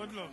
עוד לא.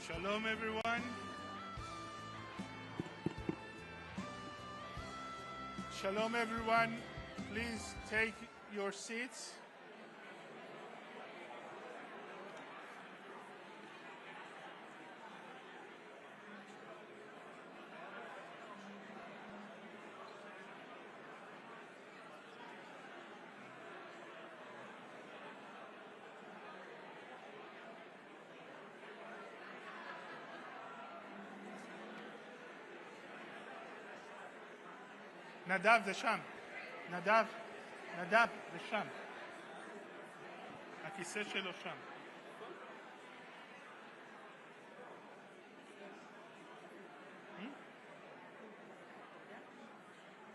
Shalom, everyone. Shalom, everyone. Please take your seats. נדב, זה שם. נדב, זה שם. הכיסא שלו שם.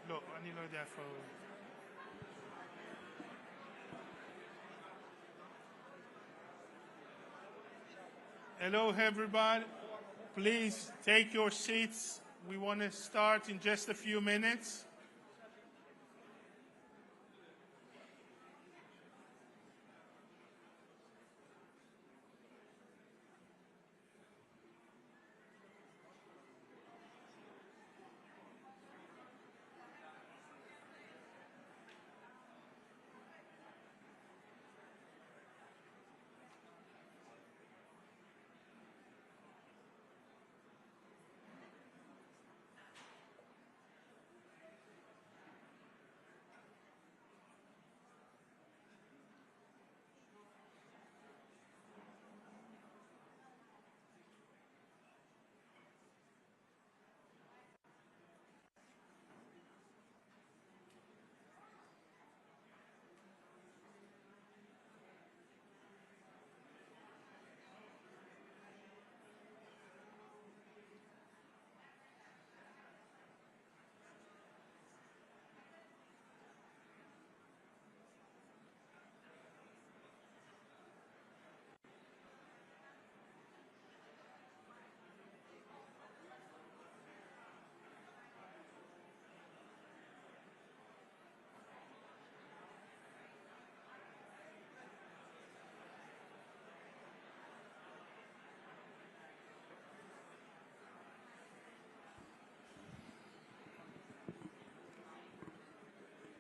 לא, אני לא יודע איפה הוא. Hello, everybody. Please take your seats. We want to start in just a few minutes.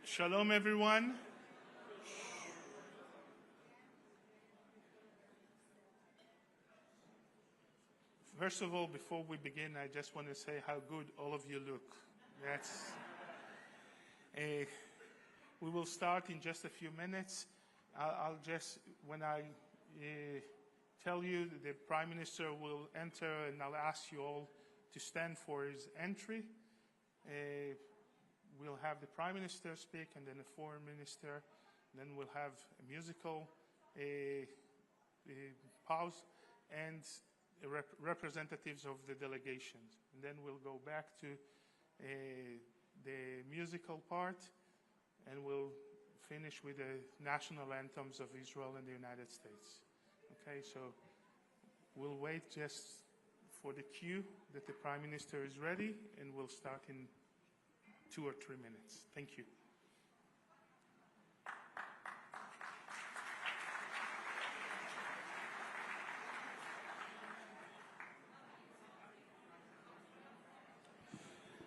Shalom, everyone. First of all, before we begin, I just want to say how good all of you look. We will start in just a few minutes. I'll just, when I tell you, the Prime Minister will enter, and I'll ask you all to stand for his entry. We'll have the Prime Minister speak, and then the Foreign Minister. Then we'll have a musical pause and representatives of the delegations. And then we'll go back to the musical part, and we'll finish with the national anthems of Israel and the United States. Okay, so we'll wait just for the cue that the Prime Minister is ready, and we'll start in 2 or 3 minutes. Thank you.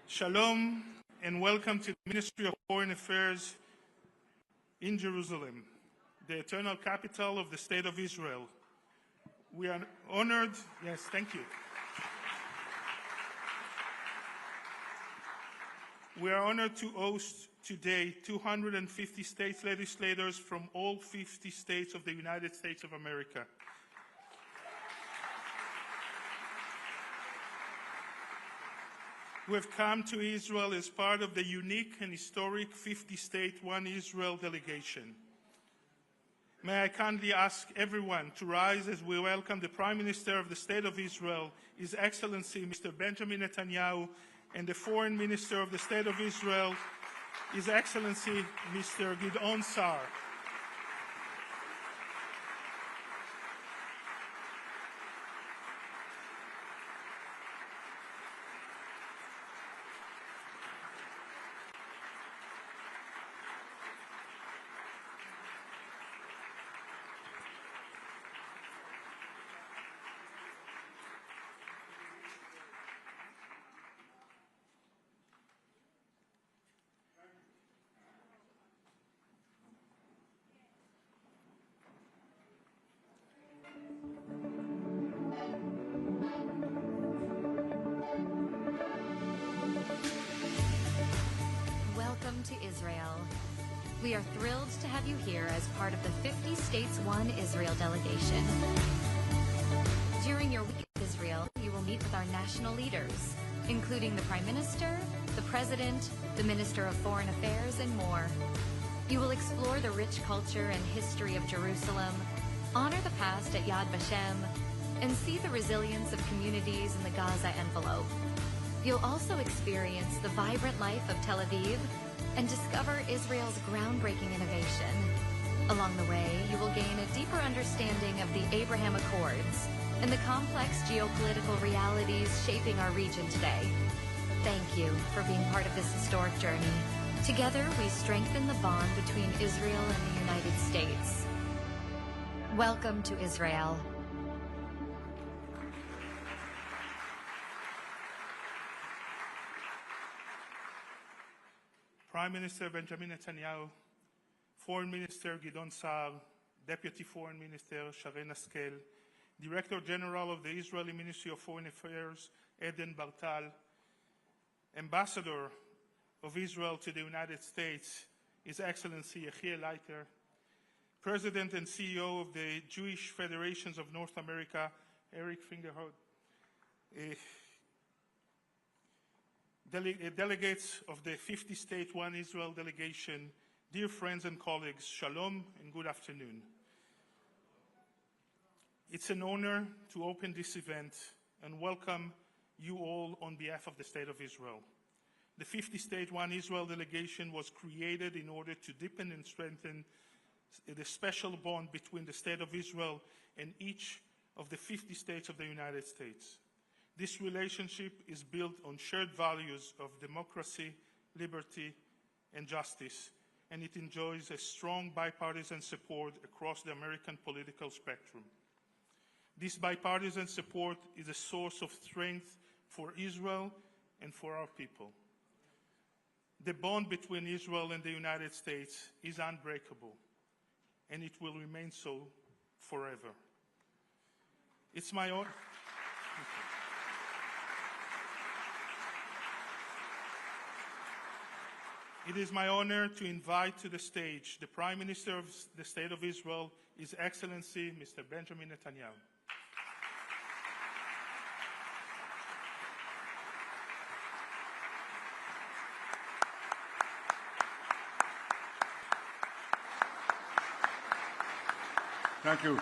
Shalom and welcome to the Ministry of Foreign Affairs in Jerusalem, the eternal capital of the State of Israel. We are honored. Yes, thank you. We are honored to host today 250 state legislators from all 50 states of the United States of America. who have come to Israel as part of the unique and historic 50-state One Israel delegation. May I kindly ask everyone to rise as we welcome the Prime Minister of the State of Israel, His Excellency Mr. Benjamin Netanyahu, and the Foreign Minister of the State of Israel, His Excellency Mr. Gideon Saar. Welcome to Israel. We are thrilled to have you here as part of the 50 States One Israel delegation. During your week in Israel, you will meet with our national leaders, including the Prime Minister, the President, the Minister of Foreign Affairs, and more. You will explore the rich culture and history of Jerusalem, honor the past at Yad Vashem, and see the resilience of communities in the Gaza envelope. You'll also experience the vibrant life of Tel Aviv and discover Israel's groundbreaking innovation. Along the way, you will gain a deeper understanding of the Abraham Accords and the complex geopolitical realities shaping our region today. Thank you for being part of this historic journey. Together, we strengthen the bond between Israel and the United States. Welcome to Israel. Prime Minister Benjamin Netanyahu, Foreign Minister Gideon Saar, Deputy Foreign Minister Sharren Haskel, Director General of the Israeli Ministry of Foreign Affairs Eden Bartal, Ambassador of Israel to the United States, His Excellency Yechiel Leiter, President and CEO of the Jewish Federations of North America, Eric Fingerhout, delegates of the 50-state One Israel delegation, dear friends and colleagues, shalom and good afternoon. It's an honor to open this event and welcome you all on behalf of the State of Israel. The 50-state One Israel delegation was created in order to deepen and strengthen the special bond between the State of Israel and each of the 50 states of the United States. This relationship is built on shared values of democracy, liberty, and justice, and it enjoys a strong bipartisan support across the American political spectrum. This bipartisan support is a source of strength for Israel and for our people. The bond between Israel and the United States is unbreakable, and it will remain so forever. It's my honor. It is my honor to invite to the stage the Prime Minister of the State of Israel, His Excellency Mr. Benjamin Netanyahu. Thank you.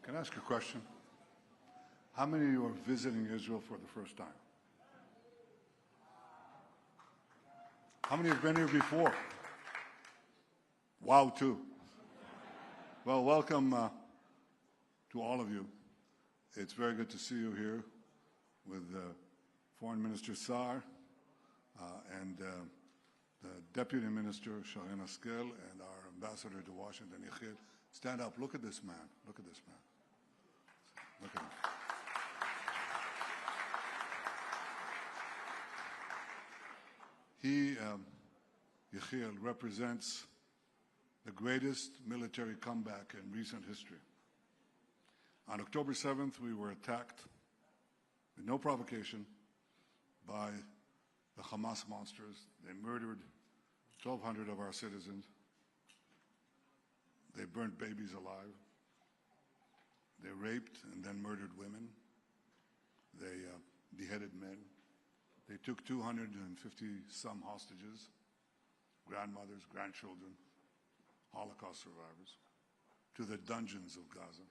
Can I ask a question? How many of you are visiting Israel for the first time? How many have been here before? Wow, two. Well, welcome to all of you. It's very good to see you here with Foreign Minister Saar and the Deputy Minister Sharren Haskel and our Ambassador to Washington, Yechiel. Stand up. Look at this man. Look at this man. Look at him. He, Yechiel, represents the greatest military comeback in recent history. On October 7th, we were attacked with no provocation, by the Hamas monsters. They murdered 1,200 of our citizens. They burnt babies alive. They raped and then murdered women. They beheaded men. They took 250-some hostages, grandmothers, grandchildren, Holocaust survivors, to the dungeons of Gaza.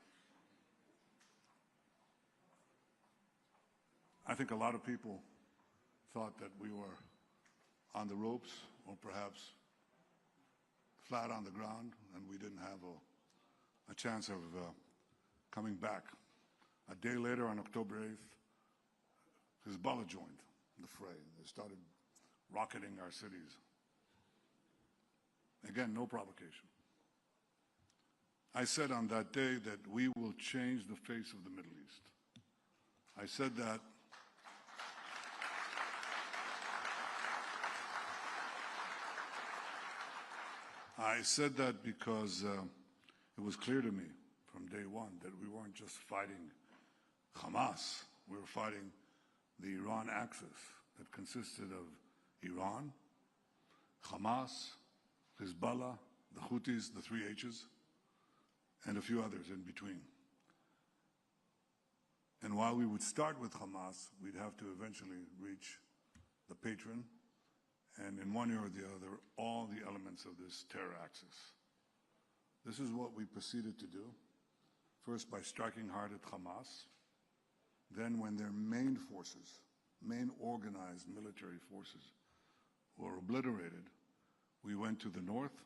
I think a lot of people thought that we were on the ropes or perhaps flat on the ground, and we didn't have a chance of coming back. A day later, on October 8th, Hezbollah joined the fray. They started rocketing our cities. Again, no provocation. I said on that day that we will change the face of the Middle East. I said that because it was clear to me from day one that we weren't just fighting Hamas. We were fighting the Iran axis that consisted of Iran, Hamas, Hezbollah, the Houthis, the three H's, and a few others in between. And while we would start with Hamas, we'd have to eventually reach the patron, and in one ear or the other, all the elements of this terror axis. This is what we proceeded to do, first by striking hard at Hamas, then when their main forces, main organized military forces, were obliterated, we went to the north.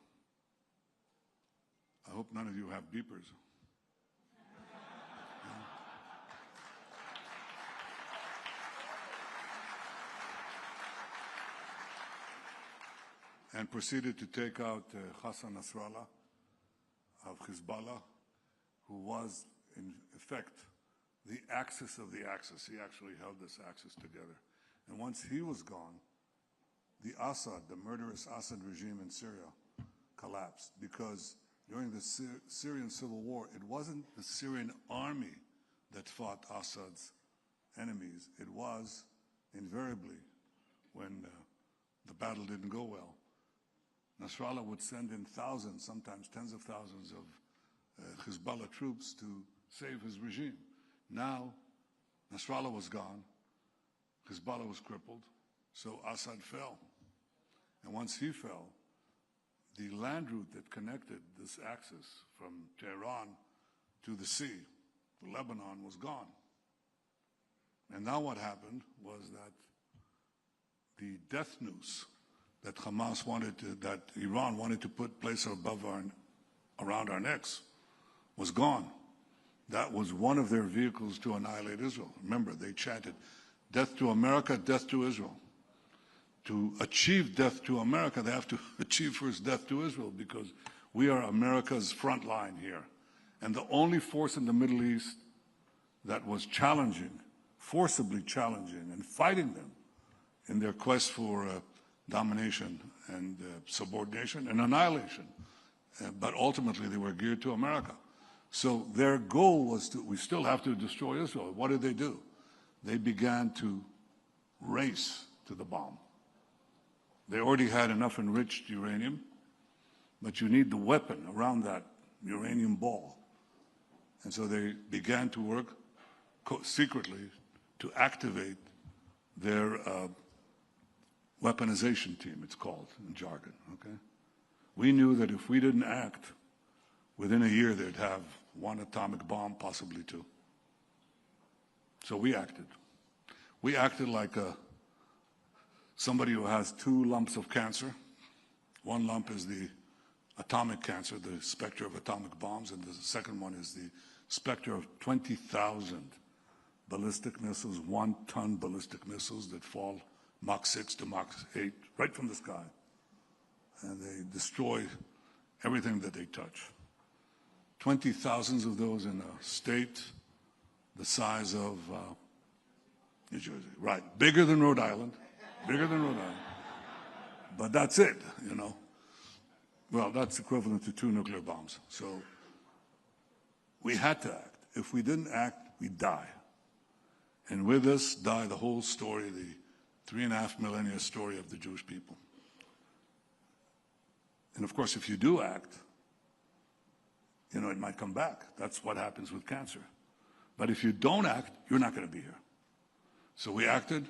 I hope none of you have beepers. And proceeded to take out Hassan Nasrallah of Hezbollah, who was, in effect, the axis of the axis. He actually held this axis together. And once he was gone, the Assad, the murderous Assad regime in Syria, collapsed, because during the Syrian civil war, it wasn't the Syrian army that fought Assad's enemies. It was, invariably, when the battle didn't go well, Nasrallah would send in thousands, sometimes tens of thousands of Hezbollah troops to save his regime. Now, Nasrallah was gone, Hezbollah was crippled, so Assad fell. And once he fell, the land route that connected this axis from Tehran to the sea, to Lebanon, was gone. And now what happened was that the death noose that Hamas wanted to, that Iran wanted to place around our necks, was gone. That was one of their vehicles to annihilate Israel. Remember, they chanted, "Death to America, death to Israel." To achieve death to America, they have to achieve first death to Israel, because we are America's front line here. And the only force in the Middle East that was challenging, forcibly challenging, and fighting them in their quest for domination and subordination and annihilation. But ultimately, they were geared to America. So their goal was to, we still have to destroy Israel. What did they do? They began to race to the bomb. They already had enough enriched uranium, but you need the weapon around that uranium ball. And so they began to work secretly to activate their weaponization team, it's called in jargon, okay? We knew that if we didn't act, within a year they'd have one atomic bomb, possibly two. So we acted. We acted like somebody who has two lumps of cancer. One lump is the atomic cancer, the specter of atomic bombs, and the second one is the specter of 20,000 ballistic missiles, 1-ton ballistic missiles that fall Mach 6 to Mach 8, right from the sky. And they destroy everything that they touch. 20,000 of those in a state the size of New Jersey. Right, bigger than Rhode Island, bigger than Rhode Island. But that's it, you know. Well, that's equivalent to 2 nuclear bombs. So we had to act. If we didn't act, we'd die. And with us die the whole story, the 3.5 millennia story of the Jewish people. And of course, if you do act, you know, it might come back. That's what happens with cancer. But if you don't act, you're not going to be here. So we acted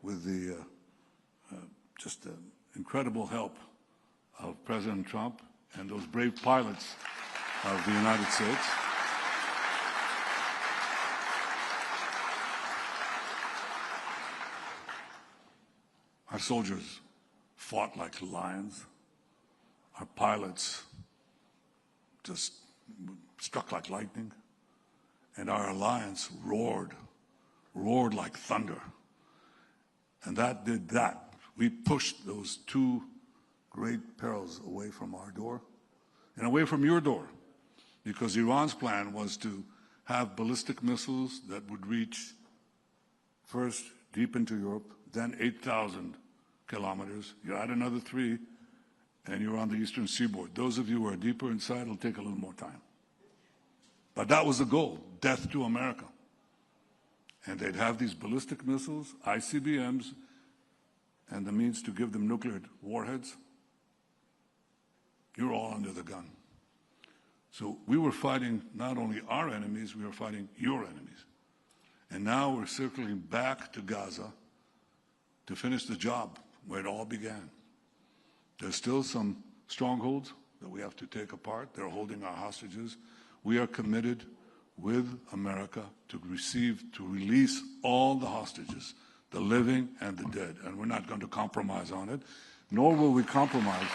with the just incredible help of President Trump and those brave pilots of the United States. Our soldiers fought like lions. Our pilots just struck like lightning. And our alliance roared like thunder. And that did that. We pushed those two great perils away from our door and away from your door, because Iran's plan was to have ballistic missiles that would reach first deep into Europe, then 8,000 kilometers. You add another 3, and you're on the eastern seaboard. Those of you who are deeper inside, it'll take a little more time. But that was the goal, death to America. And they'd have these ballistic missiles, ICBMs, and the means to give them nuclear warheads. You're all under the gun. So we were fighting not only our enemies, we were fighting your enemies. And now we're circling back to Gaza to finish the job where it all began. There's still some strongholds that we have to take apart. They're holding our hostages. We are committed with America to release all the hostages, the living and the dead. And we're not going to compromise on it, nor will we compromise.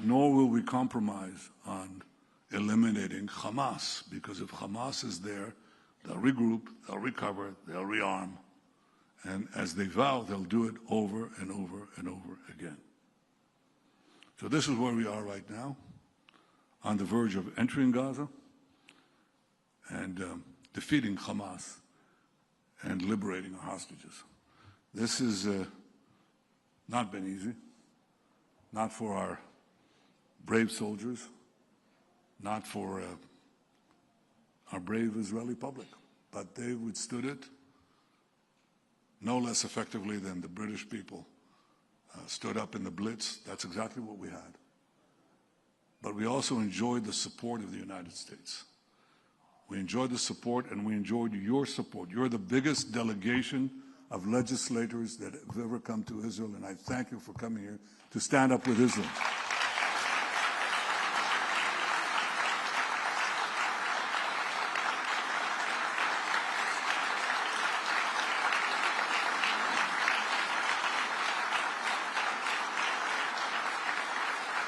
Nor will we compromise on eliminating Hamas, because if Hamas is there, they'll regroup, they'll recover, they'll rearm. And as they vow, they'll do it over and over and over again. So this is where we are right now, on the verge of entering Gaza and defeating Hamas and liberating our hostages. This has not been easy, not for our brave soldiers, not for our brave Israeli public, but they withstood it no less effectively than the British people stood up in the Blitz. That's exactly what we had. But we also enjoyed the support of the United States. We enjoyed the support, and we enjoyed your support. You're the biggest delegation of legislators that have ever come to Israel, and I thank you for coming here to stand up with Israel.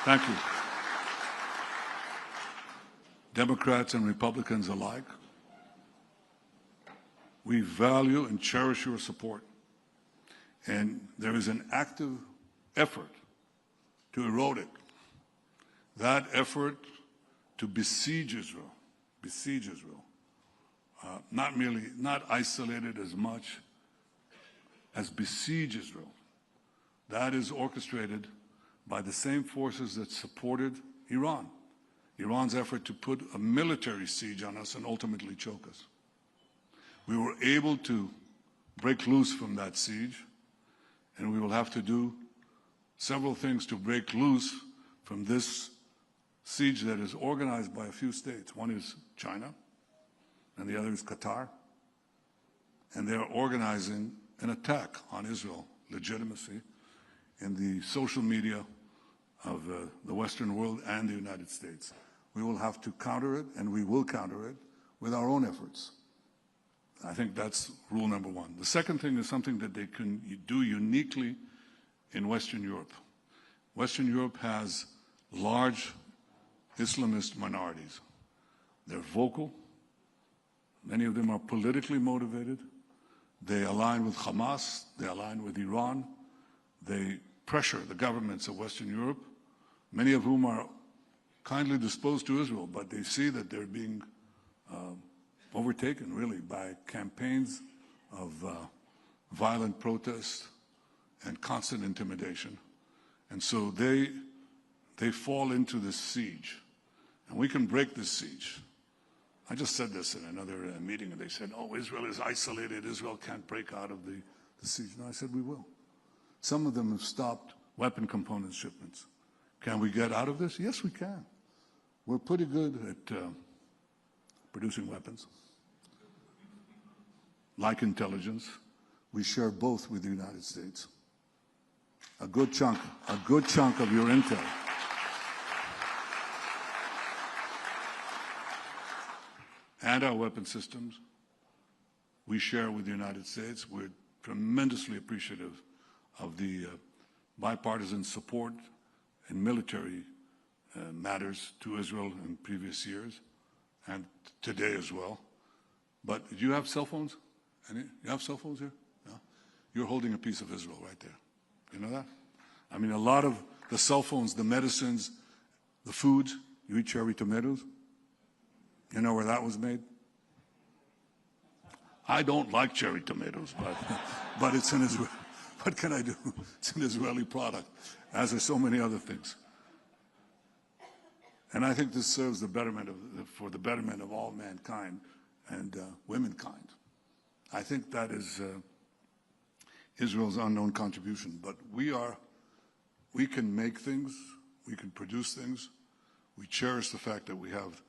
Thank you. Democrats and Republicans alike, we value and cherish your support. And there is an active effort to erode it. That effort to besiege Israel, not isolated as much as besiege Israel. That is orchestrated by the same forces that supported Iran. Iran's effort to put a military siege on us and ultimately choke us. We were able to break loose from that siege, and we will have to do several things to break loose from this siege that is organized by a few states. One is China, and the other is Qatar. And they are organizing an attack on Israel legitimacy in the social media of the Western world and the United States. We will have to counter it, and we will counter it with our own efforts. I think that's rule number one. The second thing is something that they can do uniquely in Western Europe. Western Europe has large Islamist minorities. They're vocal. Many of them are politically motivated. They align with Hamas. They align with Iran. They pressure the governments of Western Europe, many of whom are kindly disposed to Israel, but they see that they're being overtaken, really, by campaigns of violent protest and constant intimidation. And so they fall into this siege. And we can break this siege. I just said this in another meeting, and they said, oh, Israel is isolated. Israel can't break out of the siege. No, I said we will. Some of them have stopped weapon component shipments. Can we get out of this? Yes, we can. We're pretty good at producing weapons. Like intelligence, we share both with the United States. A good chunk of your intel. And our weapon systems, we share with the United States. We're tremendously appreciative of the bipartisan support in military matters to Israel in previous years and today as well. But do you have cell phones? You have cell phones here? No? You're holding a piece of Israel right there. You know that? I mean, a lot of the cell phones, the medicines, the foods, you eat cherry tomatoes. You know where that was made? I don't like cherry tomatoes, but it's an Israeli. What can I do? It's an Israeli product, as are so many other things. And I think this serves for the betterment of all mankind and womankind. I think that is Israel's unknown contribution. But we can make things, we can produce things. We cherish the fact that we have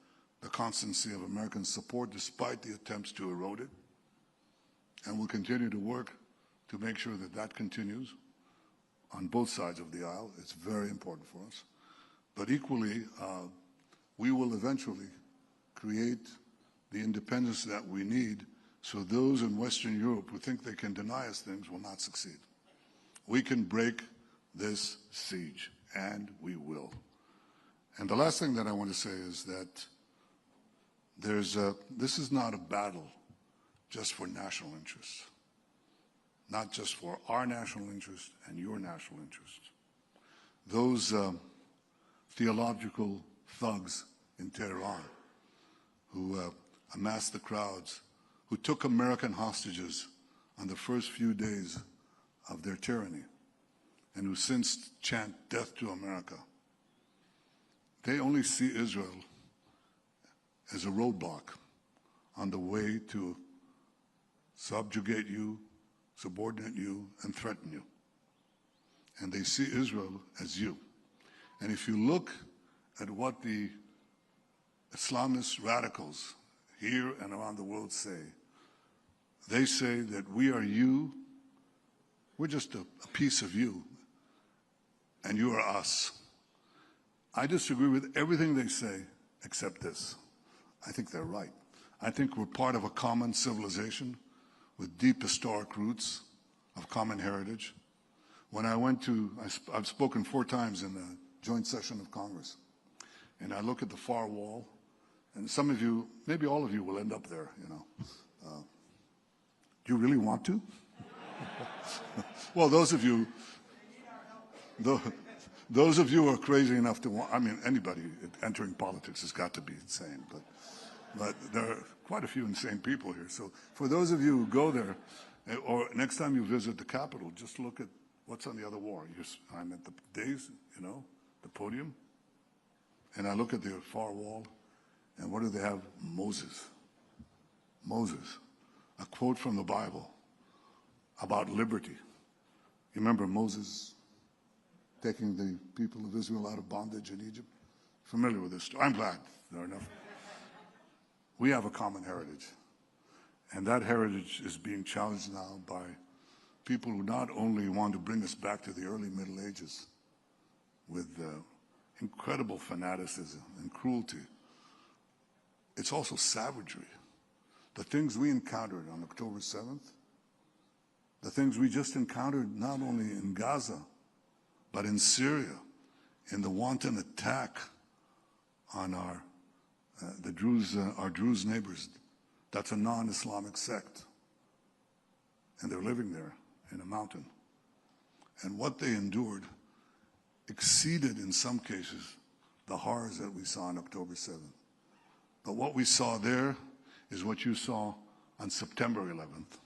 the constancy of American support despite the attempts to erode it. And we'll continue to work to make sure that that continues on both sides of the aisle. It's very important for us. But equally, we will eventually create the independence that we need so those in Western Europe who think they can deny us things will not succeed. We can break this siege, and we will. And the last thing that I want to say is that this is not a battle just for national interests, not just for our national interest and your national interest. Those theological thugs in Tehran who amassed the crowds, who took American hostages on the first few days of their tyranny, and who since chant death to America, they only see Israel as a roadblock on the way to subjugate you, subordinate you, and threaten you. And they see Israel as you. And if you look at what the Islamist radicals here and around the world say, they say that we are you, we're just a piece of you, and you are us. I disagree with everything they say except this. I think they're right. I think we're part of a common civilization with deep historic roots of common heritage. When I went to, I've spoken 4 times in the joint session of Congress, and I look at the far wall, and some of you, maybe all of you will end up there, you know. Do you really want to? Well, those of you who are crazy enough to want, I mean, anybody entering politics has got to be insane, but there are quite a few insane people here. So for those of you who go there, or next time you visit the Capitol, just look at what's on the other wall. I'm at the days, you know, the podium, and I look at the far wall, and what do they have? Moses. Moses. A quote from the Bible about liberty. You remember Moses taking the people of Israel out of bondage in Egypt? Familiar with this story? I'm glad there are enough. We have a common heritage, and that heritage is being challenged now by people who not only want to bring us back to the early Middle Ages with incredible fanaticism and cruelty, it's also savagery. The things we encountered on October 7th, the things we just encountered not only in Gaza, but in Syria, in the wanton attack on our Druze neighbors. That's a non-Islamic sect, and they're living there in a mountain. And what they endured exceeded, in some cases, the horrors that we saw on October 7th. But what we saw there is what you saw on September 11th.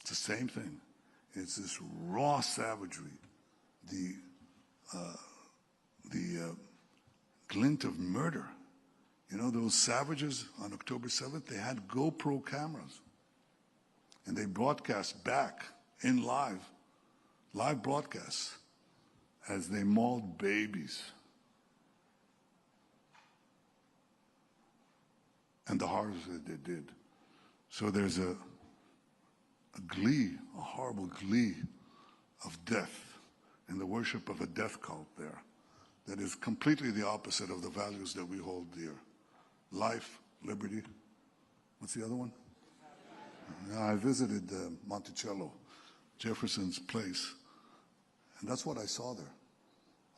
It's the same thing. It's this raw savagery, the glint of murder You know, those savages on October 7th, they had GoPro cameras. And they broadcast back in live broadcasts, as they mauled babies. And the horrors that they did. So there's a horrible glee of death and the worship of a death cult there that is completely the opposite of the values that we hold dear. Life, liberty. What's the other one? I visited Monticello, Jefferson's place, and that's what I saw there.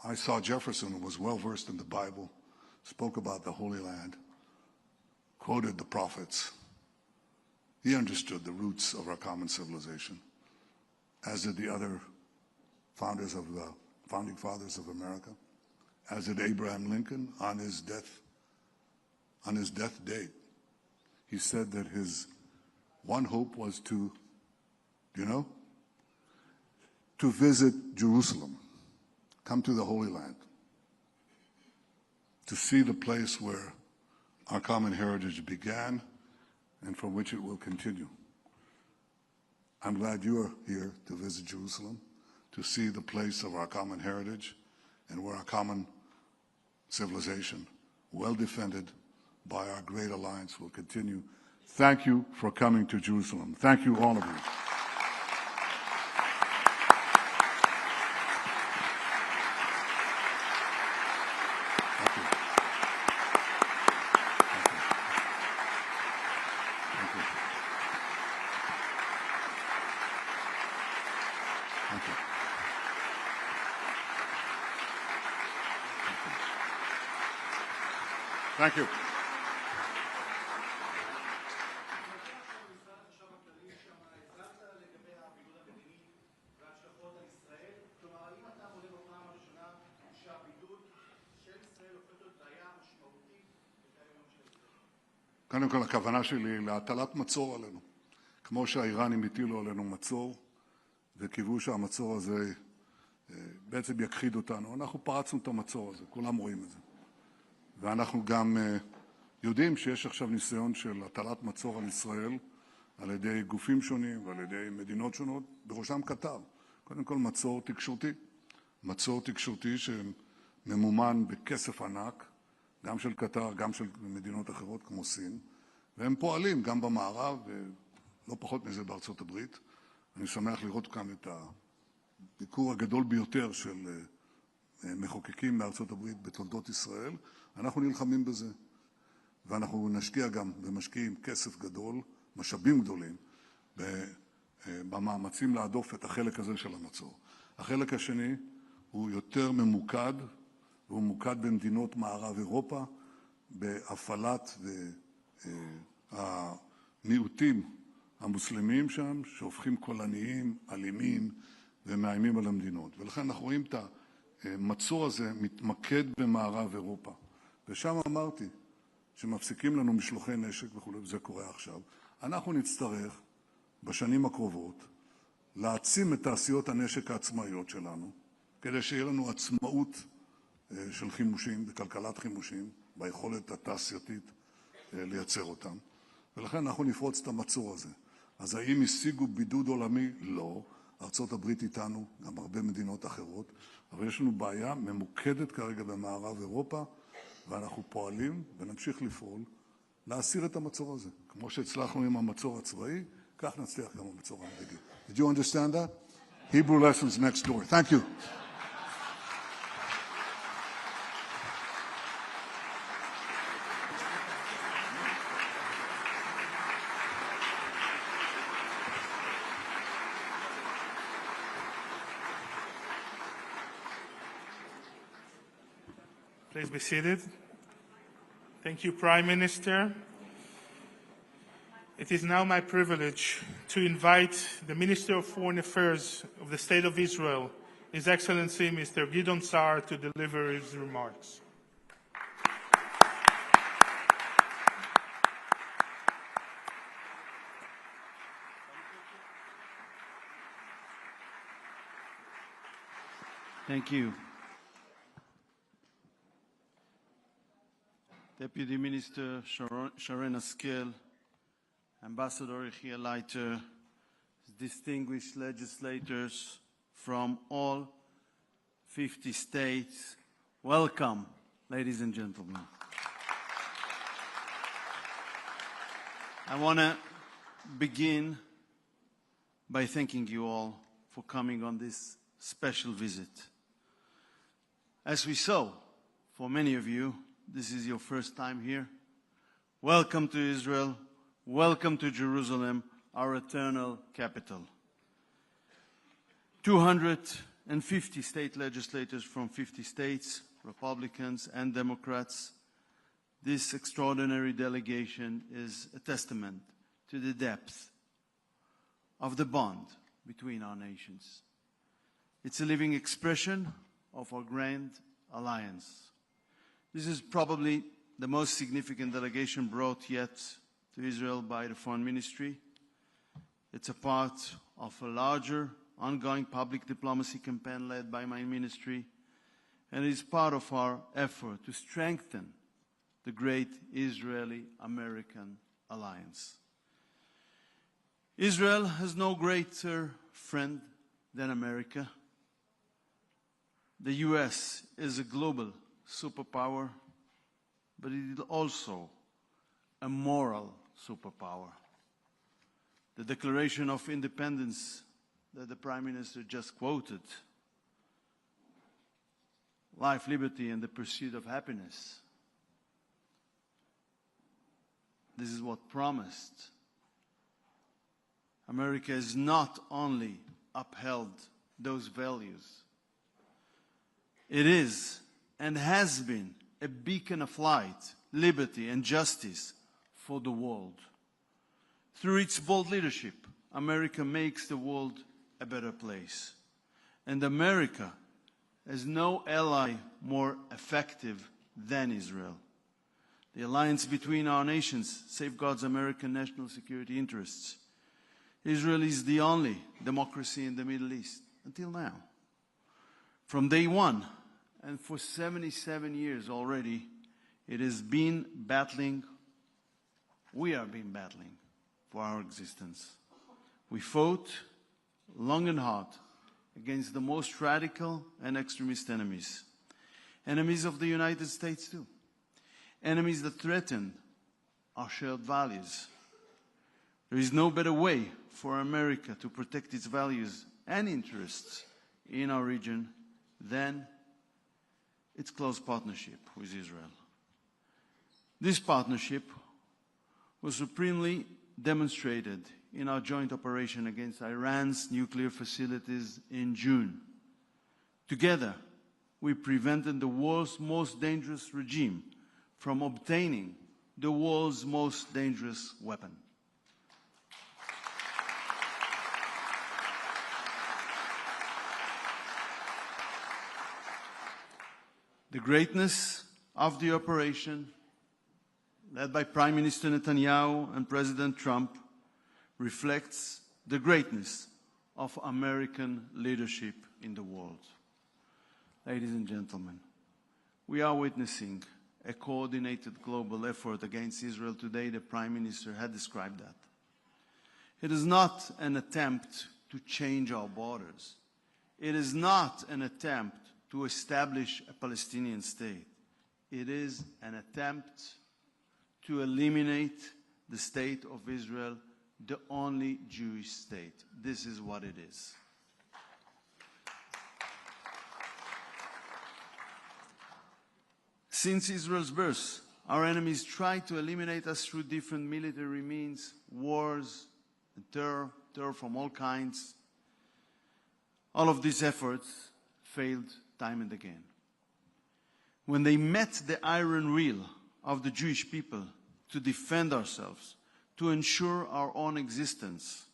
I saw Jefferson, who was well-versed in the Bible, spoke about the Holy Land, quoted the prophets. He understood the roots of our common civilization, as did the other founding fathers of America, as did Abraham Lincoln on his death date. He said that his one hope was to visit Jerusalem, come to the Holy Land, to see the place where our common heritage began and from which it will continue. I'm glad you are here to visit Jerusalem, to see the place of our common heritage and where our common civilization, well defended by our great alliance, will continue. Thank you for coming to Jerusalem. Thank you, all of you. Thank you. קודם כל, הכוונה שלי להטלת מצור עלינו. כמו שהאיראנים הטילו עלינו מצור, וקיוו שהמצור הזה בעצם יכחיד אותנו. אנחנו פרצנו את המצור הזה, כולם רואים את זה. ואנחנו גם יודעים שיש עכשיו ניסיון של הטלת מצור על ישראל, על ידי גופים שונים ועל ידי מדינות שונות, בראשם קטר. קודם כל מצור תקשורתי. מצור תקשורתי שממומן בכסף ענק, גם של קטר, גם של מדינות אחרות כמו סין, והם פועלים גם במערב, ולא פחות מזה בארצות הברית. אני שמח לראות כאן את הביקור הגדול ביותר של מחוקקים מארצות הברית בתולדות ישראל. אנחנו נלחמים בזה, ואנחנו נשקיע גם ומשקיעים כסף גדול, משאבים גדולים, במאמצים להדוף את החלק הזה של המצור. החלק השני הוא יותר ממוקד, והוא מוקד במדינות מערב אירופה, בהפעלת המיעוטים המוסלמיים שם, שהופכים קולניים, אלימים ומאיימים על המדינות. ולכן אנחנו רואים את המצור הזה מתמקד במערב אירופה. ושם אמרתי שמפסיקים לנו משלוחי נשק וכו', וזה קורה עכשיו. אנחנו נצטרך בשנים הקרובות להעצים את תעשיות הנשק העצמאיות שלנו, כדי שיהיה לנו עצמאות של חימושים, בכלכלת חימושים, ביכולת התעשייתית לייצר אותם. ולכן אנחנו נפרוץ את המצור הזה. אז האם השיגו בידוד עולמי? לא. ארצות הברית איתנו, גם הרבה מדינות אחרות, אבל יש לנו בעיה ממוקדת כרגע במערב אירופה, ואנחנו פועלים ונמשיך לפעול להסיר את המצור הזה. כמו שהצלחנו עם המצור הצבאי, כך נצליח גם המצור המדיני. Did you understand that? Hebrew lessons next door. Thank you. Please be seated. Thank you, Prime Minister. It is now my privilege to invite the Minister of Foreign Affairs of the State of Israel, His Excellency Mr. Gideon Saar, to deliver his remarks. Thank you. Deputy Minister Sharon Askel, Ambassador Yechiel Leiter, distinguished legislators from all 50 states, welcome, ladies and gentlemen. I want to begin by thanking you all for coming on this special visit. As we saw, for many of you, this is your first time here. Welcome to Israel. Welcome to Jerusalem, our eternal capital. 250 state legislators from 50 states, Republicans and Democrats. This extraordinary delegation is a testament to the depth of the bond between our nations. It's a living expression of our grand alliance. This is probably the most significant delegation brought yet to Israel by the Foreign Ministry. It's a part of a larger, ongoing public diplomacy campaign led by my ministry, and it is part of our effort to strengthen the great Israeli-American alliance. Israel has no greater friend than America. The US is a global superpower, but it is also a moral superpower. The Declaration of Independence that the Prime Minister just quoted, life, liberty, and the pursuit of happiness. This is what promised. America has not only upheld those values, it is and has been a beacon of light, liberty, and justice for the world. Through its bold leadership, America makes the world a better place. And America has no ally more effective than Israel. The alliance between our nations safeguards American national security interests. Israel is the only democracy in the Middle East, until now. From day one, and for 77 years already, it has been battling, we have been battling for our existence. We fought long and hard against the most radical and extremist enemies. Enemies of the United States too. Enemies that threaten our shared values. There is no better way for America to protect its values and interests in our region than its close partnership with Israel. This partnership was supremely demonstrated in our joint operation against Iran's nuclear facilities in June. Together, we prevented the world's most dangerous regime from obtaining the world's most dangerous weapon. The greatness of the operation, led by Prime Minister Netanyahu and President Trump, reflects the greatness of American leadership in the world. Ladies and gentlemen, we are witnessing a coordinated global effort against Israel today. The Prime Minister had described that. It is not an attempt to change our borders. It is not an attempt to establish a Palestinian state. It is an attempt to eliminate the state of Israel, the only Jewish state. This is what it is. Since Israel's birth, our enemies tried to eliminate us through different military means, wars, and terror from all kinds. All of these efforts failed time and again. When they met the iron will of the Jewish people to defend ourselves, to ensure our own existence,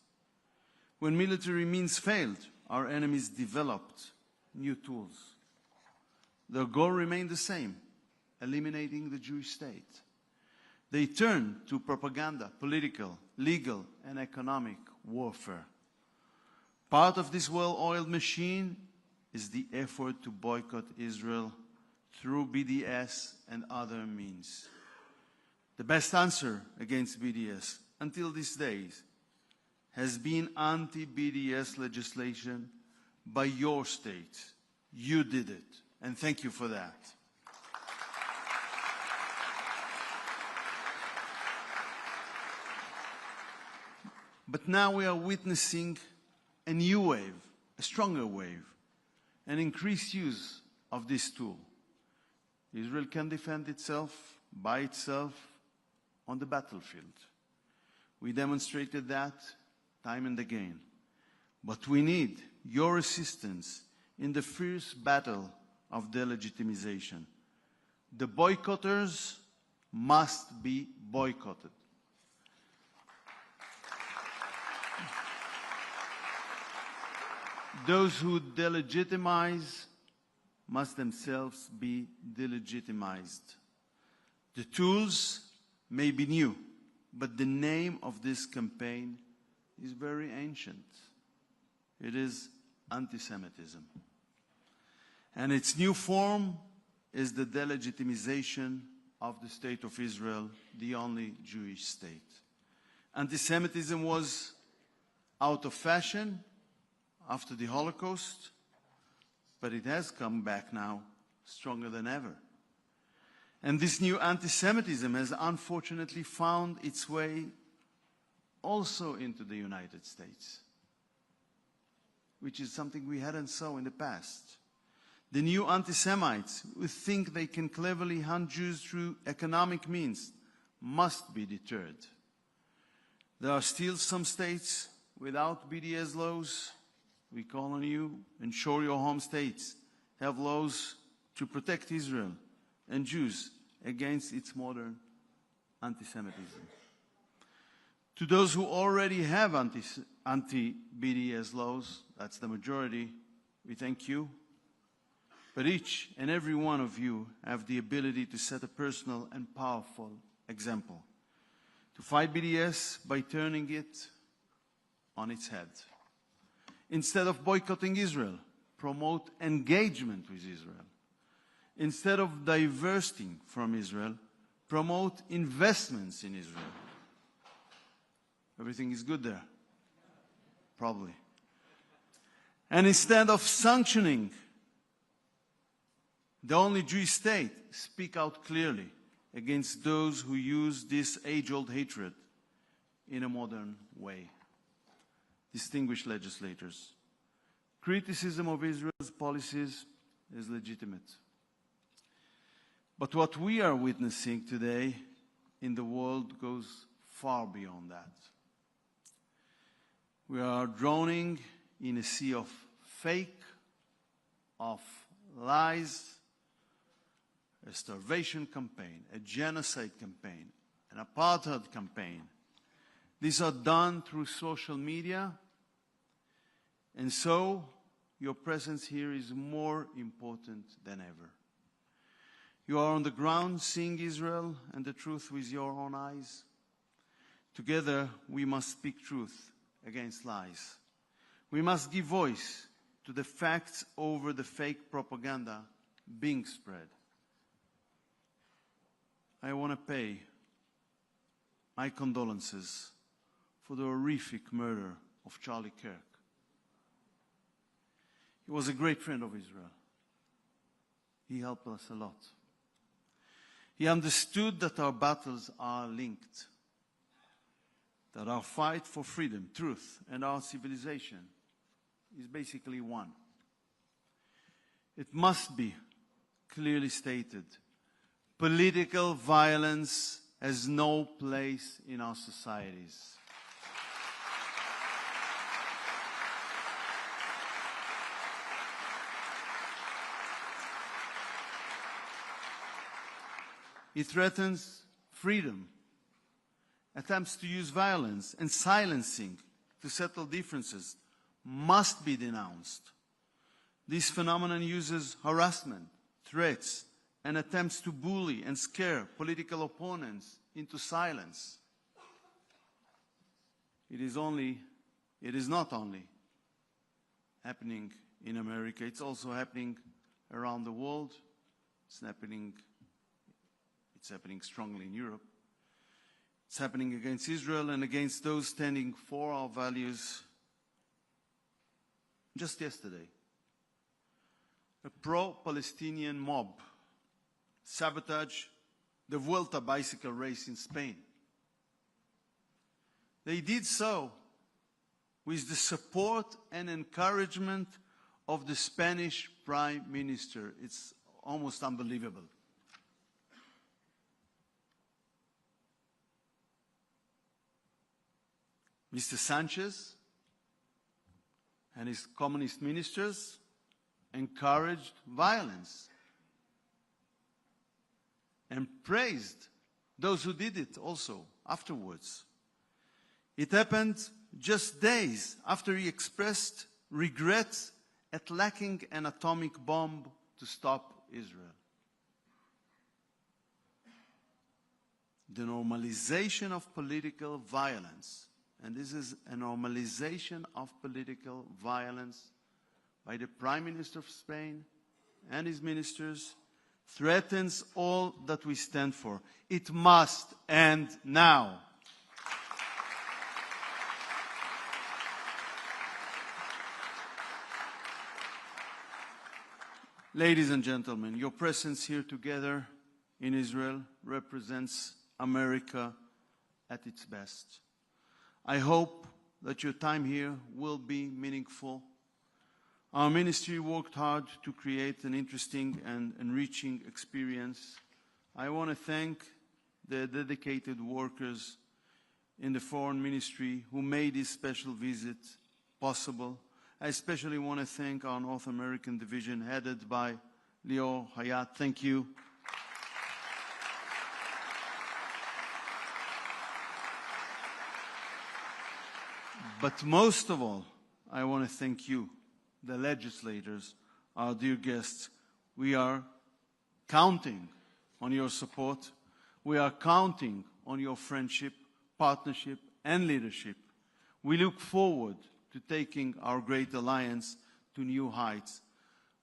when military means failed, our enemies developed new tools. Their goal remained the same: eliminating the Jewish state. They turned to propaganda, political, legal, and economic warfare. Part of this well-oiled machine is the effort to boycott Israel through BDS and other means. The best answer against BDS until these days has been anti-BDS legislation by your state. You did it, and thank you for that. But now we are witnessing a new wave, a stronger wave, an increased use of this tool. Israel can defend itself by itself on the battlefield. We demonstrated that time and again. But we need your assistance in the fierce battle of delegitimization. The boycotters must be boycotted. Those who delegitimize must themselves be delegitimized. The tools may be new, but the name of this campaign is very ancient. It is anti-Semitism. And its new form is the delegitimization of the State of Israel, the only Jewish state. Anti-Semitism was out of fashion after the Holocaust, but it has come back now stronger than ever. And this new anti-Semitism has unfortunately found its way also into the United States, which is something we hadn't saw in the past. The new anti-Semites who think they can cleverly hunt Jews through economic means must be deterred. There are still some states without BDS laws. We call on you, ensure your home states have laws to protect Israel and Jews against its modern anti-Semitism. To those who already have anti-BDS laws, that's the majority, we thank you. But each and every one of you have the ability to set a personal and powerful example. To fight BDS by turning it on its head. Instead of boycotting Israel, promote engagement with Israel. Instead of divesting from Israel, promote investments in Israel. Everything is good there? Probably. And instead of sanctioning the only Jewish state, speak out clearly against those who use this age-old hatred in a modern way. Distinguished legislators, criticism of Israel's policies is legitimate. But what we are witnessing today in the world goes far beyond that. We are drowning in a sea of fake, of lies, a starvation campaign, a genocide campaign, an apartheid campaign. These are done through social media, and so your presence here is more important than ever. You are on the ground seeing Israel and the truth with your own eyes. Together, we must speak truth against lies. We must give voice to the facts over the fake propaganda being spread. I want to pay my condolences for the horrific murder of Charlie Kirk. He was a great friend of Israel. He helped us a lot. He understood that our battles are linked, that our fight for freedom, truth, and our civilization is basically one. It must be clearly stated, political violence has no place in our societies. It threatens freedom, attempts to use violence and silencing to settle differences must be denounced. This phenomenon uses harassment, threats, and attempts to bully and scare political opponents into silence. It is not only happening in America, it's also happening around the world. It's happening strongly in Europe. It's happening against Israel and against those standing for our values. Just yesterday, a pro-Palestinian mob sabotaged the Vuelta bicycle race in Spain. They did so with the support and encouragement of the Spanish Prime Minister. It's almost unbelievable. Mr. Sanchez and his communist ministers encouraged violence and praised those who did it also afterwards. It happened just days after he expressed regrets at lacking an atomic bomb to stop Israel. The normalization of political violence, and this is a normalization of political violence by the Prime Minister of Spain and his ministers, threatens all that we stand for. It must end now. Ladies and gentlemen, your presence here together in Israel represents America at its best. I hope that your time here will be meaningful. Our ministry worked hard to create an interesting and enriching experience. I want to thank the dedicated workers in the foreign ministry who made this special visit possible. I especially want to thank our North American division headed by Lior Hayat. Thank you. But most of all, I want to thank you, the legislators, our dear guests. We are counting on your support. We are counting on your friendship, partnership, and leadership. We look forward to taking our great alliance to new heights.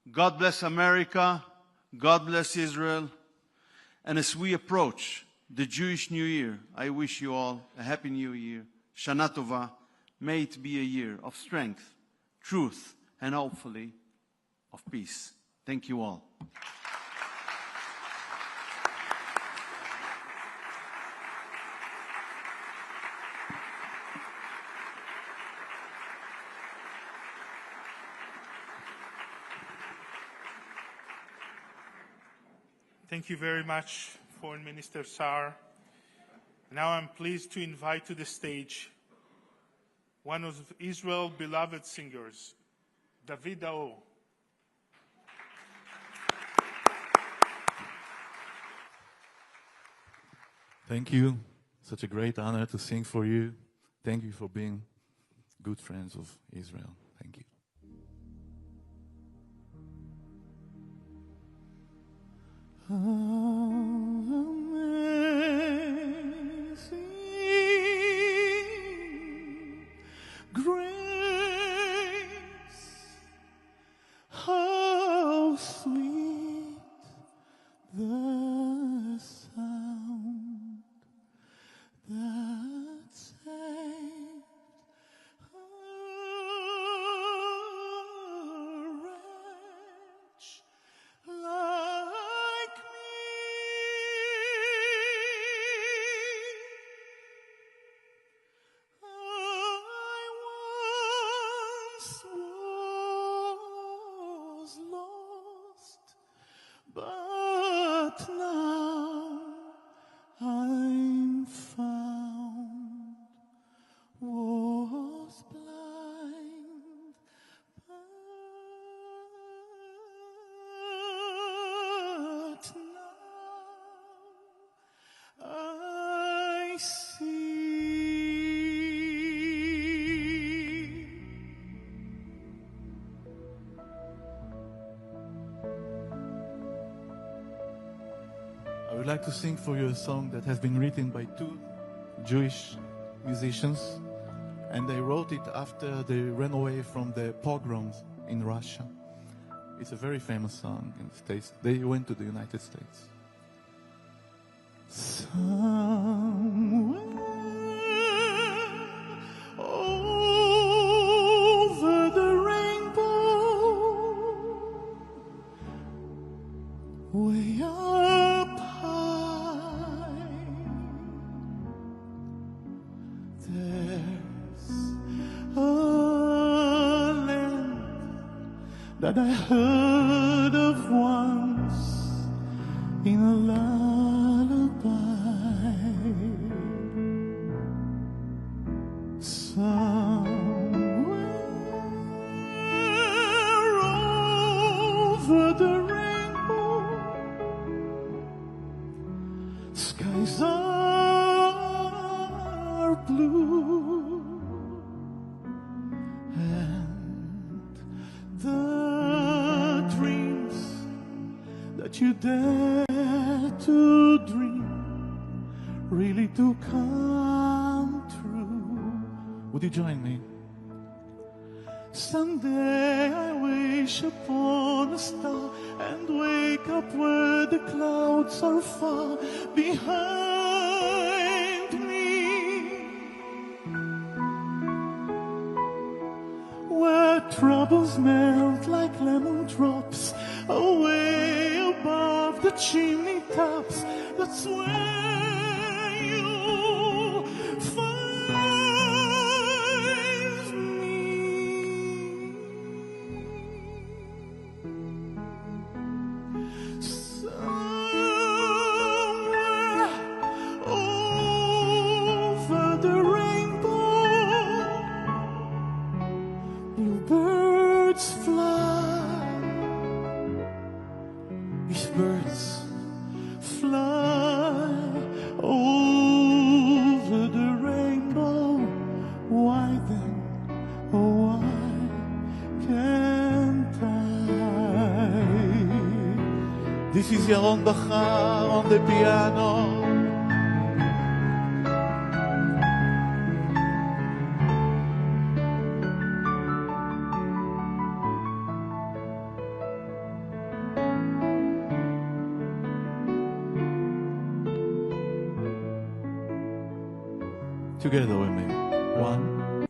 God bless America. God bless Israel. And as we approach the Jewish New Year, I wish you all a Happy New Year. Shana Tova. May it be a year of strength, truth, and hopefully of peace. Thank you all. Thank you very much, Foreign Minister Saar. Now I'm pleased to invite to the stage one of Israel's beloved singers, David Ao. Thank you. Such a great honor to sing for you. Thank you for being good friends of Israel. Thank you. Amazing grace, how sweet the sound that saved a wretch like me. I once was lost, but now I'm found. Was blind, but now I see. I would like to sing for you a song that has been written by two Jewish musicians, and they wrote it after they ran away from the pogroms in Russia. It's a very famous song in the States. They went to the United States. Somewhere that I heard of once in a lullaby. Somewhere over the rainbow, skies are blue, and the dreams that you dare to dream really do come true. Would you join me? Someday I wish upon a star and wake up where the clouds are far behind me, where troubles melt like lemon drops away above the chimney tops. That's where you'll find me. Somewhere over the rainbow, bluebirds fly. If birds fly over the rainbow, why then, oh why can't I? This is Yaron Bachar on the piano. Together with me. 1,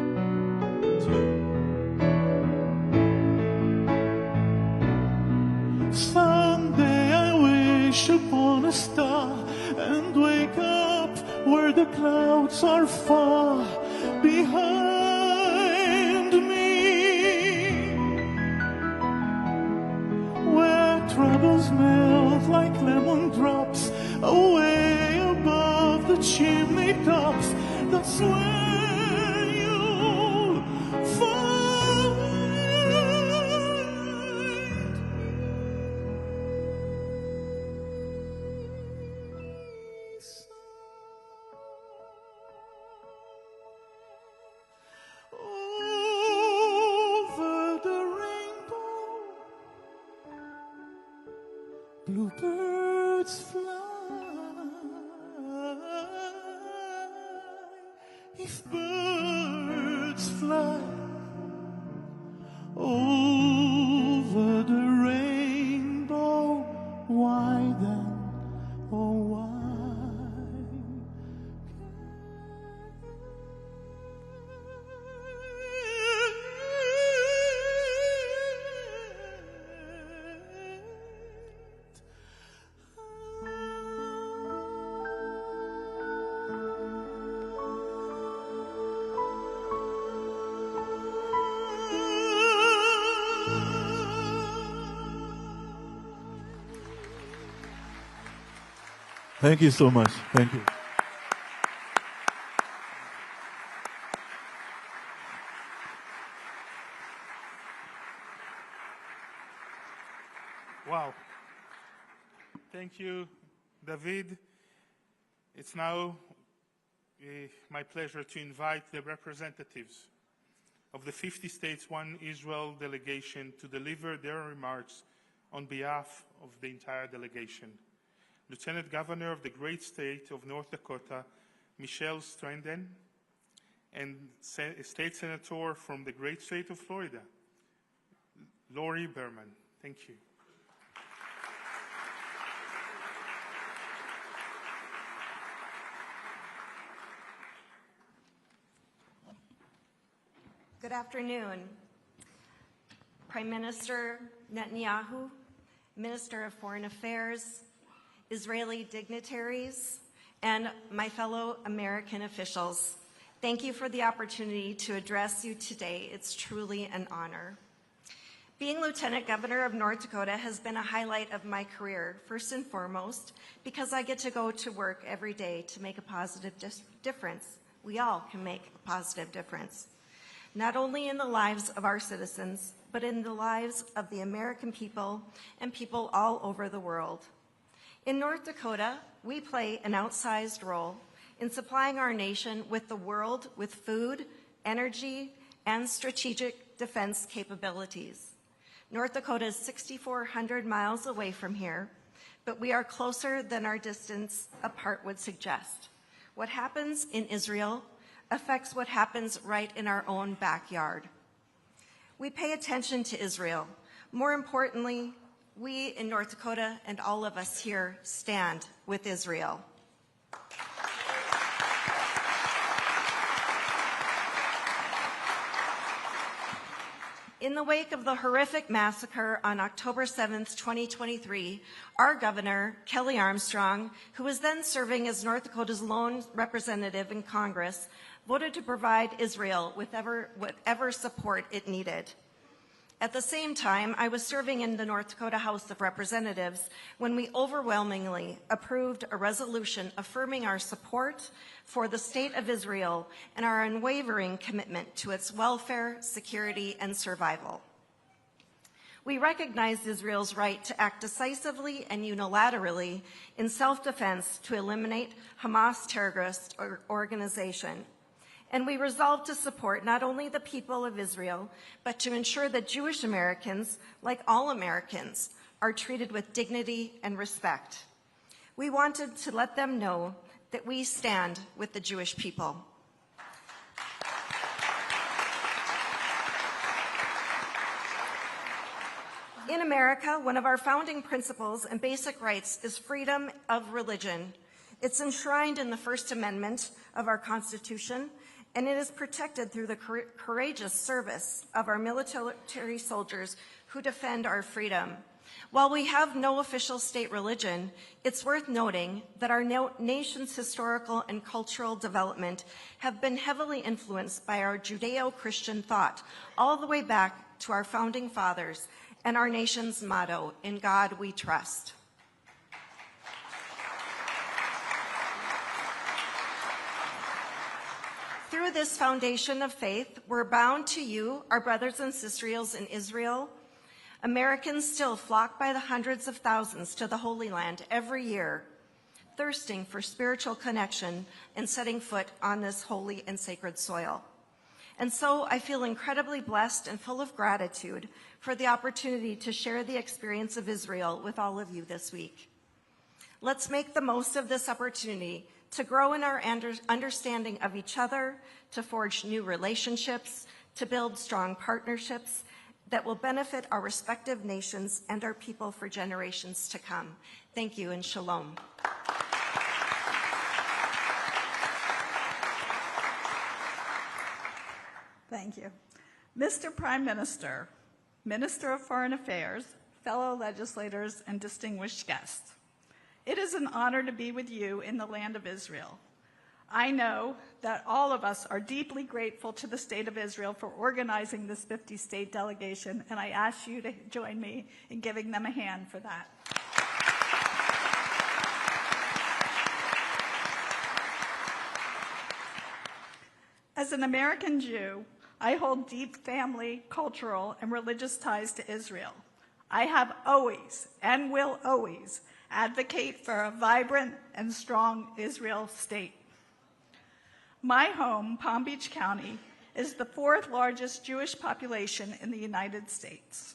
2. Someday I wish upon a star and wake up where the clouds are far behind me, where troubles melt like lemon drops away above the chimney tops. That's where you'll find me. Over the rainbow, bluebirds fly. If birds fly over the rainbow, why then, oh why Thank you so much. Thank you. Wow. Thank you, David. It's now my pleasure to invite the representatives of the 50 States, One Israel delegation to deliver their remarks on behalf of the entire delegation. Lieutenant Governor of the great state of North Dakota, Michelle Stranden, and State Senator from the great state of Florida, Lori Berman. Thank you. Good afternoon. Prime Minister Netanyahu, Minister of Foreign Affairs, Israeli dignitaries, and my fellow American officials, thank you for the opportunity to address you today. It's truly an honor. Being Lieutenant Governor of North Dakota has been a highlight of my career, first and foremost, because I get to go to work every day to make a positive difference. We all can make a positive difference, not only in the lives of our citizens, but in the lives of the American people and people all over the world. In North Dakota, we play an outsized role in supplying our nation with the world with food, energy, and strategic defense capabilities. North Dakota is 6,400 miles away from here, but we are closer than our distance apart would suggest. What happens in Israel affects what happens right in our own backyard. We pay attention to Israel. More importantly, we in North Dakota and all of us here stand with Israel. In the wake of the horrific massacre on October 7th, 2023, our governor, Kelly Armstrong, who was then serving as North Dakota's lone representative in Congress, voted to provide Israel with whatever support it needed. At the same time, I was serving in the North Dakota House of Representatives when we overwhelmingly approved a resolution affirming our support for the State of Israel and our unwavering commitment to its welfare, security, and survival. We recognized Israel's right to act decisively and unilaterally in self-defense to eliminate Hamas terrorist organization. And we resolved to support not only the people of Israel, but to ensure that Jewish Americans, like all Americans, are treated with dignity and respect. We wanted to let them know that we stand with the Jewish people. In America, one of our founding principles and basic rights is freedom of religion. It's enshrined in the First Amendment of our Constitution, and it is protected through the courageous service of our military soldiers who defend our freedom. While we have no official state religion, it's worth noting that our nation's historical and cultural development have been heavily influenced by our Judeo-Christian thought, all the way back to our founding fathers and our nation's motto, "In God we trust." Through this foundation of faith, we're bound to you, our brothers and sisters in Israel. Americans still flock by the hundreds of thousands to the Holy Land every year, thirsting for spiritual connection and setting foot on this holy and sacred soil. And so I feel incredibly blessed and full of gratitude for the opportunity to share the experience of Israel with all of you this week. Let's make the most of this opportunity to grow in our understanding of each other, to forge new relationships, to build strong partnerships that will benefit our respective nations and our people for generations to come. Thank you and shalom. Thank you. Mr. Prime Minister, Minister of Foreign Affairs, fellow legislators, and distinguished guests, it is an honor to be with you in the land of Israel. I know that all of us are deeply grateful to the State of Israel for organizing this 50-state delegation, and I ask you to join me in giving them a hand for that. As an American Jew, I hold deep family, cultural, and religious ties to Israel. I have always and will always advocate for a vibrant and strong Israel state. My home, Palm Beach County, is the fourth largest Jewish population in the United States.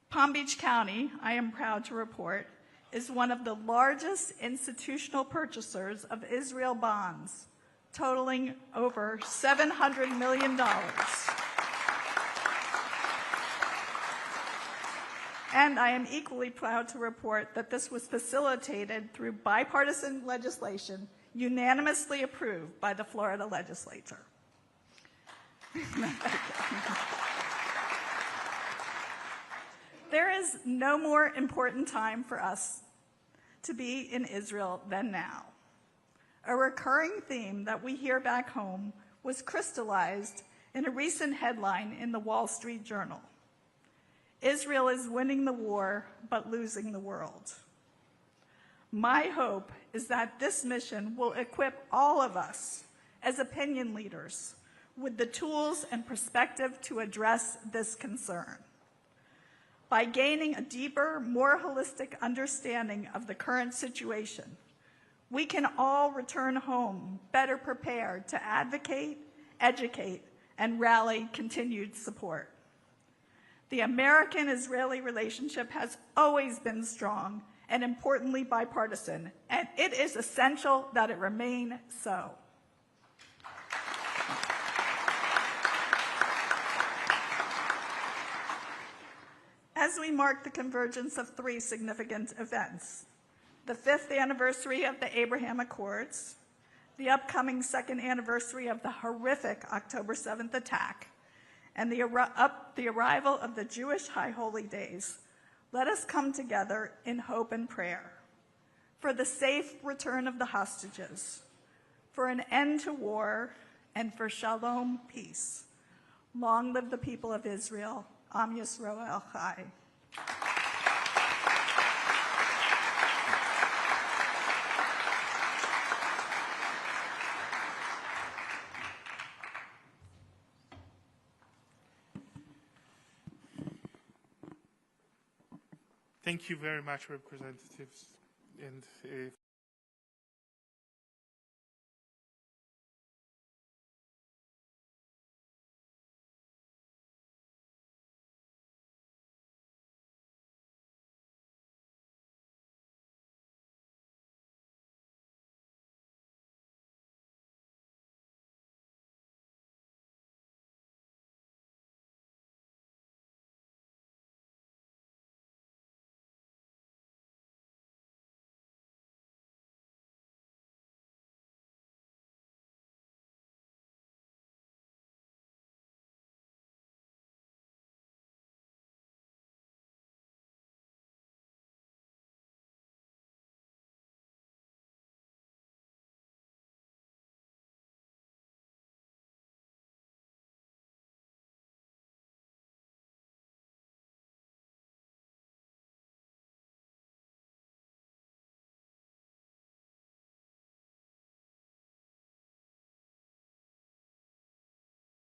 Palm Beach County, I am proud to report, is one of the largest institutional purchasers of Israel bonds, totaling over $700 million. And I am equally proud to report that this was facilitated through bipartisan legislation unanimously approved by the Florida legislature. There is no more important time for us to be in Israel than now. A recurring theme that we hear back home was crystallized in a recent headline in the Wall Street Journal. Israel is winning the war, but losing the world. My hope is that this mission will equip all of us as opinion leaders with the tools and perspective to address this concern. By gaining a deeper, more holistic understanding of the current situation, we can all return home better prepared to advocate, educate, and rally continued support. The American-Israeli relationship has always been strong and importantly bipartisan, and it is essential that it remain so. As we mark the convergence of three significant events, the 5th anniversary of the Abraham Accords, the upcoming 2nd anniversary of the horrific October 7th attack, and the arrival of the Jewish High Holy Days, let us come together in hope and prayer for the safe return of the hostages, for an end to war, and for shalom, peace. Long live the people of Israel. Am Yisrael Chai. Thank you very much, representatives. And